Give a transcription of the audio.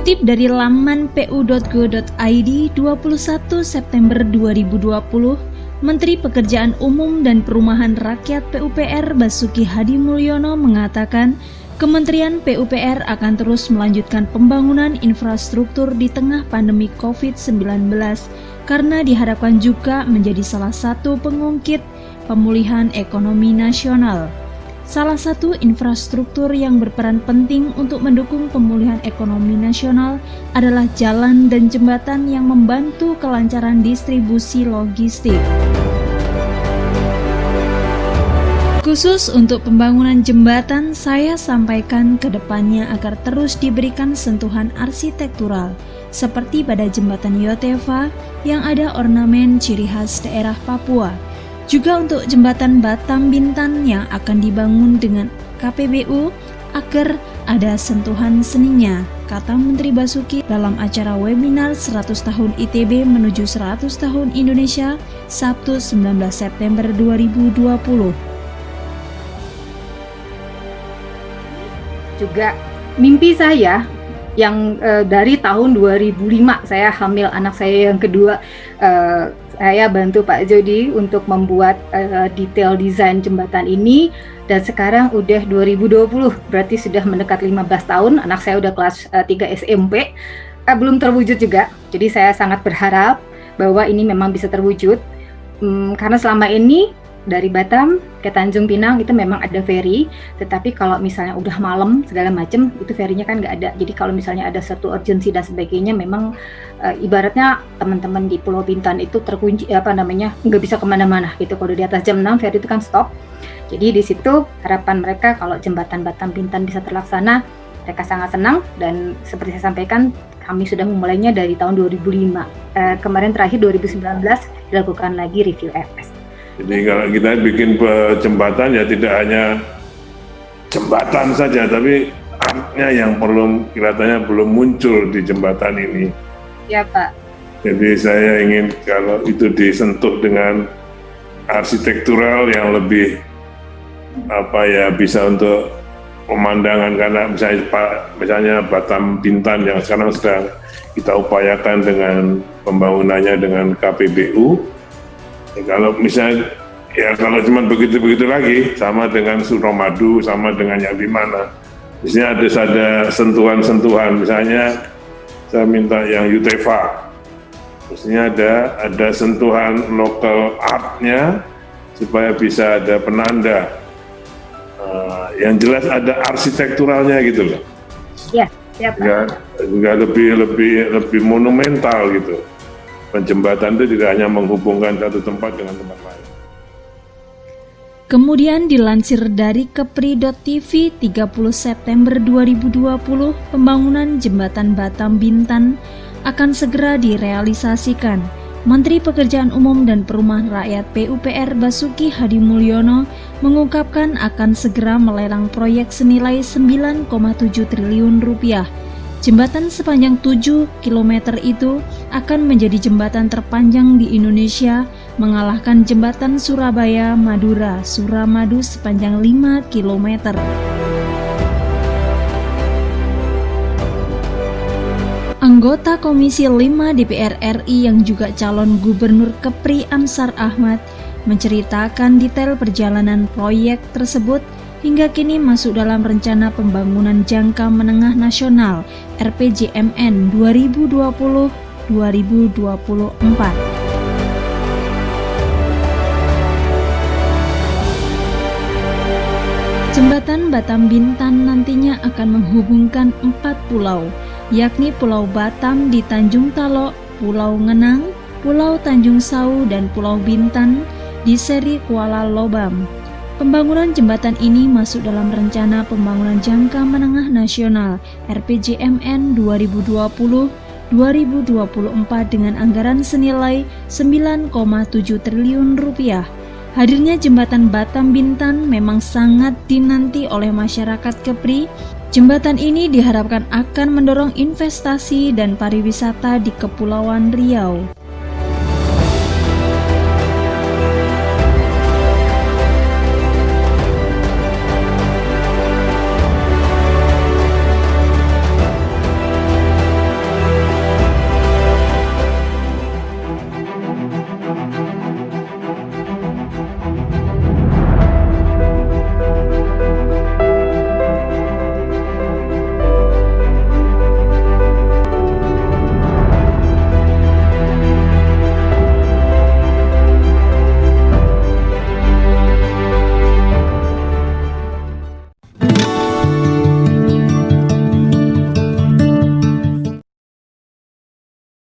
Dikutip dari laman pu.go.id 21 September 2020, Menteri Pekerjaan Umum dan Perumahan Rakyat PUPR Basuki Hadimulyono mengatakan Kementerian PUPR akan terus melanjutkan pembangunan infrastruktur di tengah pandemi COVID-19 karena diharapkan juga menjadi salah satu pengungkit pemulihan ekonomi nasional. Salah satu infrastruktur yang berperan penting untuk mendukung pemulihan ekonomi nasional adalah jalan dan jembatan yang membantu kelancaran distribusi logistik. Khusus untuk pembangunan jembatan, saya sampaikan ke depannya agar terus diberikan sentuhan arsitektural, seperti pada jembatan Yotefa yang ada ornamen ciri khas daerah Papua. Juga untuk jembatan Batam Bintan yang akan dibangun dengan KPBU agar ada sentuhan seninya, kata Menteri Basuki dalam acara webinar 100 tahun ITB menuju 100 tahun Indonesia, Sabtu 19 September 2020. Juga mimpi saya yang dari tahun 2005 saya hamil anak saya yang kedua, saya bantu Pak Jody untuk membuat detail desain jembatan ini, dan sekarang udah 2020, berarti sudah mendekat 15 tahun, anak saya udah kelas 3 SMP, belum terwujud juga. Jadi saya sangat berharap bahwa ini memang bisa terwujud, karena selama ini dari Batam ke Tanjung Pinang itu memang ada ferry, tetapi kalau misalnya udah malam segala macam itu ferinya kan nggak ada. Jadi kalau misalnya ada satu urgensi dan sebagainya, memang ibaratnya teman-teman di Pulau Bintan itu terkunci nggak bisa kemana-mana gitu. Kalau di atas jam 6 ferry itu kan stop. Jadi di situ harapan mereka kalau jembatan Batam Bintan bisa terlaksana, mereka sangat senang, dan seperti saya sampaikan kami sudah memulainya dari tahun 2005. Kemarin terakhir 2019 dilakukan lagi review FS. Jadi kalau kita bikin jembatan ya tidak hanya jembatan saja, tapi artnya yang kelihatannya belum muncul di jembatan ini. Ya Pak. Jadi saya ingin kalau itu disentuh dengan arsitektural yang lebih bisa untuk pemandangan, karena misalnya Batam Bintan yang sekarang sedang kita upayakan dengan pembangunannya dengan KPBU. Kalau misalnya kalau cuma begitu-begitu lagi, sama dengan Suramadu, sama dengan yang di mana, misalnya ada sentuhan-sentuhan, misalnya saya minta yang Yotefa, misalnya ada sentuhan lokal artnya supaya bisa ada penanda, yang jelas ada arsitekturalnya gitu loh. Ya, siap. Nggak lebih monumental gitu. Jembatan itu tidak hanya menghubungkan satu tempat dengan tempat lain. Kemudian dilansir dari kepri.tv 30 September 2020, pembangunan jembatan Batam Bintan akan segera direalisasikan. Menteri Pekerjaan Umum dan Perumahan Rakyat PUPR Basuki Hadimulyono mengungkapkan akan segera melelang proyek senilai 9,7 triliun rupiah. Jembatan sepanjang 7 km itu akan menjadi jembatan terpanjang di Indonesia, mengalahkan jembatan Surabaya-Madura Suramadu sepanjang 5 km. Anggota Komisi 5 DPR RI yang juga calon Gubernur Kepri Ansar Ahmad menceritakan detail perjalanan proyek tersebut hingga kini masuk dalam rencana pembangunan jangka menengah nasional RPJMN 2020-2024. Jembatan Batam Bintan nantinya akan menghubungkan 4 pulau, yakni Pulau Batam di Tanjung Talok, Pulau Ngenang, Pulau Tanjung Sau, dan Pulau Bintan di seri Kuala Lobam. Pembangunan jembatan ini masuk dalam rencana pembangunan jangka menengah nasional RPJMN 2020-2024 dengan anggaran senilai 9,7 triliun rupiah. Hadirnya jembatan Batam Bintan memang sangat dinanti oleh masyarakat Kepri. Jembatan ini diharapkan akan mendorong investasi dan pariwisata di Kepulauan Riau.